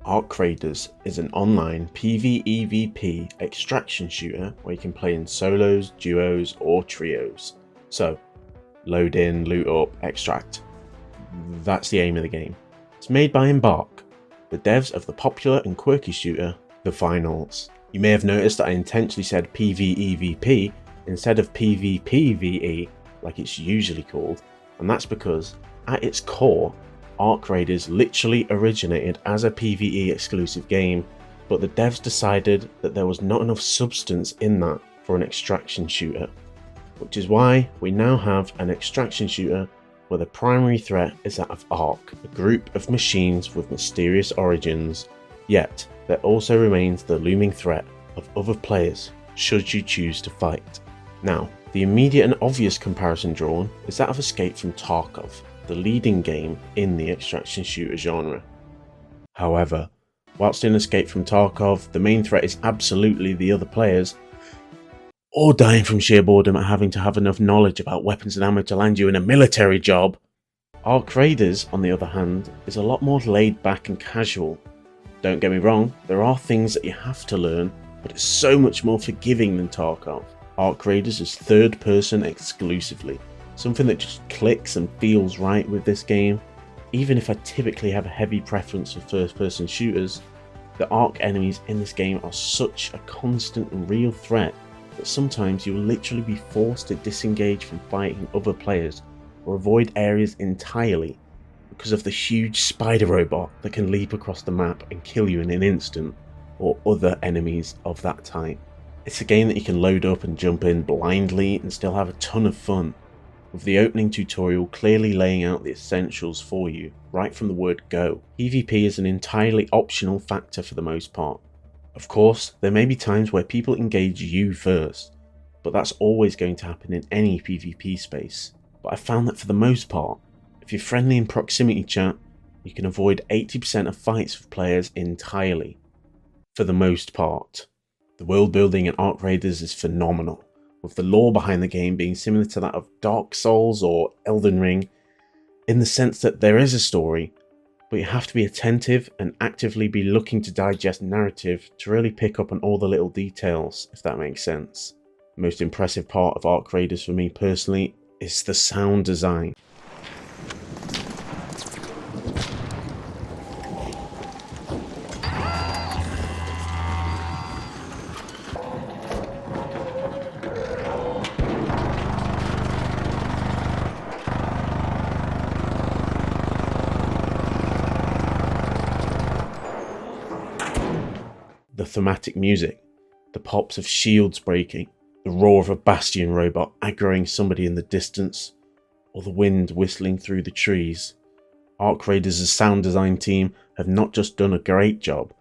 Arc Raiders is an online PvEvP extraction shooter where you can play in solos, duos or trios. So, load in, loot up, extract. That's the aim of the game. It's made by Embark, the devs of the popular and quirky shooter, The Finals. You may have noticed that I intentionally said PvEvP instead of PvPvE like it's usually called, and that's because, at its core, Arc Raiders literally originated as a PvE exclusive game, but the devs decided that there was not enough substance in that for an extraction shooter, which is why we now have an extraction shooter where the primary threat is that of Arc, a group of machines with mysterious origins, yet there also remains the looming threat of other players should you choose to fight. Now, the immediate and obvious comparison drawn is that of Escape from Tarkov, the leading game in the extraction shooter genre. However, whilst in Escape from Tarkov, the main threat is absolutely the other players, or dying from sheer boredom at having to have enough knowledge about weapons and ammo to land you in a military job, Arc Raiders, on the other hand, is a lot more laid back and casual. Don't get me wrong, there are things that you have to learn, but it's so much more forgiving than Tarkov. Arc Raiders is third person exclusively, something that just clicks and feels right with this game. Even if I typically have a heavy preference for first person shooters, the Arc enemies in this game are such a constant and real threat that sometimes you will literally be forced to disengage from fighting other players or avoid areas entirely because of the huge spider robot that can leap across the map and kill you in an instant, or other enemies of that type. It's a game that you can load up and jump in blindly and still have a ton of fun, with the opening tutorial clearly laying out the essentials for you right from the word go. PvP is an entirely optional factor for the most part. Of course, there may be times where people engage you first, but that's always going to happen in any PvP space. But I found that for the most part, if you're friendly in proximity chat, you can avoid 80% of fights with players entirely. For the most part. The world building in Arc Raiders is phenomenal, with the lore behind the game being similar to that of Dark Souls or Elden Ring, in the sense that there is a story, but you have to be attentive and actively be looking to digest narrative to really pick up on all the little details, if that makes sense. The most impressive part of Arc Raiders for me personally is the sound design. The thematic music, the pops of shields breaking, the roar of a bastion robot aggroing somebody in the distance, or the wind whistling through the trees. Arc Raiders' sound design team have not just done a great job,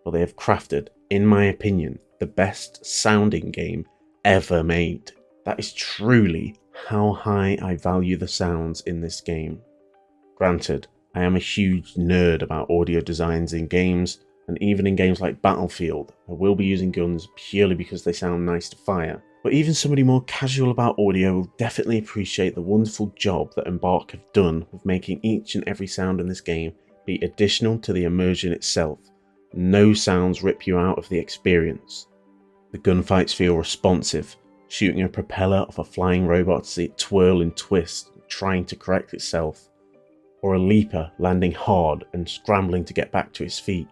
but they have crafted, in my opinion, the best sounding game ever made. That is truly how high I value the sounds in this game. Granted, I am a huge nerd about audio designs in games, and even in games like Battlefield, I will be using guns purely because they sound nice to fire. But even somebody more casual about audio will definitely appreciate the wonderful job that Embark have done with making each and every sound in this game be additional to the immersion itself. No sounds rip you out of the experience. The gunfights feel responsive, shooting a propeller off a flying robot to see it twirl and twist, trying to correct itself, or a leaper landing hard and scrambling to get back to his feet.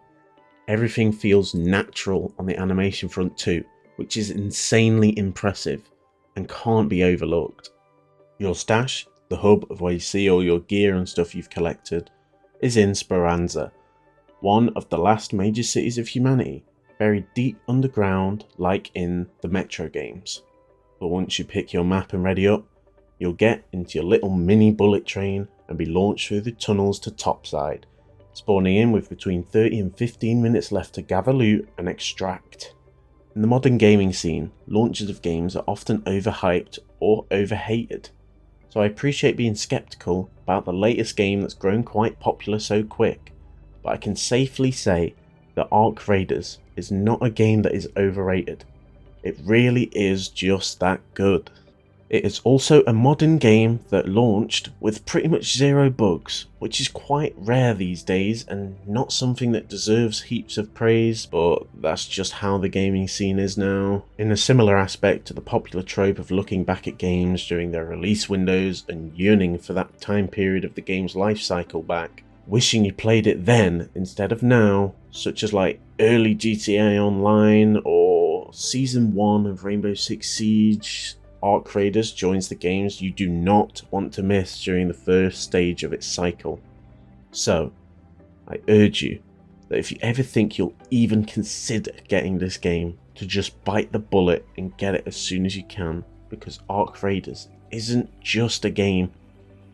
Everything feels natural on the animation front too, which is insanely impressive and can't be overlooked. Your stash, the hub of where you see all your gear and stuff you've collected, is in Speranza, one of the last major cities of humanity, buried deep underground like in the Metro games. But once you pick your map and ready up, you'll get into your little mini bullet train and be launched through the tunnels to topside, spawning in with between 30 and 15 minutes left to gather loot and extract. In the modern gaming scene, launches of games are often overhyped or overhated, so I appreciate being skeptical about the latest game that's grown quite popular so quick, but I can safely say that Arc Raiders is not a game that is overrated. It really is just that good. It is also a modern game that launched with pretty much zero bugs, which is quite rare these days and not something that deserves heaps of praise, but that's just how the gaming scene is now. In a similar aspect to the popular trope of looking back at games during their release windows and yearning for that time period of the game's life cycle back, wishing you played it then instead of now, such as like early GTA Online or Season 1 of Rainbow Six Siege. Arc Raiders joins the games you do not want to miss during the first stage of its cycle. So, I urge you that if you ever think you'll even consider getting this game, to just bite the bullet and get it as soon as you can, because Arc Raiders isn't just a game,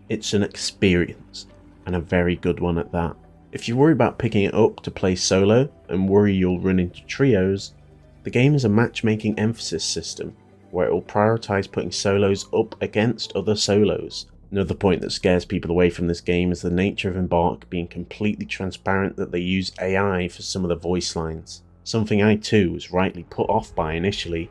it's an experience, and a very good one at that. If you worry about picking it up to play solo and worry you'll run into trios, the game is a matchmaking emphasis system where it will prioritise putting solos up against other solos. Another point that scares people away from this game is the nature of Embark being completely transparent that they use AI for some of the voice lines. Something I too was rightly put off by initially,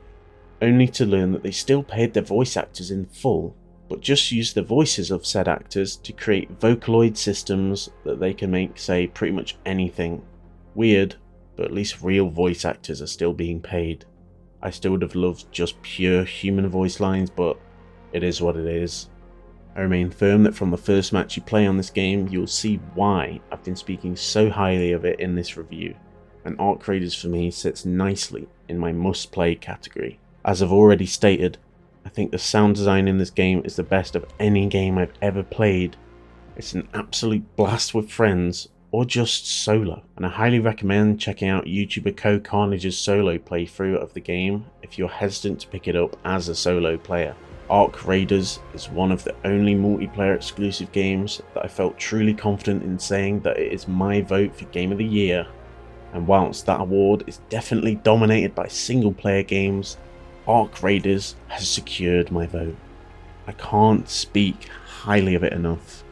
only to learn that they still paid their voice actors in full, but just used the voices of said actors to create Vocaloid systems that they can make say pretty much anything. Weird, but at least real voice actors are still being paid. I still would have loved just pure human voice lines, but it is what it is. I remain firm that from the first match you play on this game, you'll see why I've been speaking so highly of it in this review, and Arc Raiders for me sits nicely in my must play category. As I've already stated, I think the sound design in this game is the best of any game I've ever played. It's an absolute blast with friends, or just solo, and I highly recommend checking out YouTuber CoCarnage's solo playthrough of the game if you're hesitant to pick it up as a solo player. Arc Raiders is one of the only multiplayer exclusive games that I felt truly confident in saying that it is my vote for Game of the Year, and whilst that award is definitely dominated by single player games, Arc Raiders has secured my vote. I can't speak highly of it enough.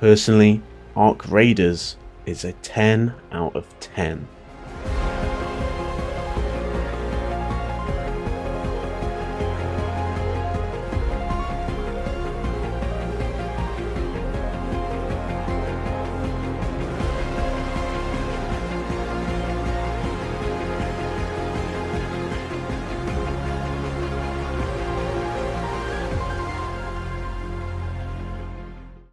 Personally, Arc Raiders is a 10 out of 10.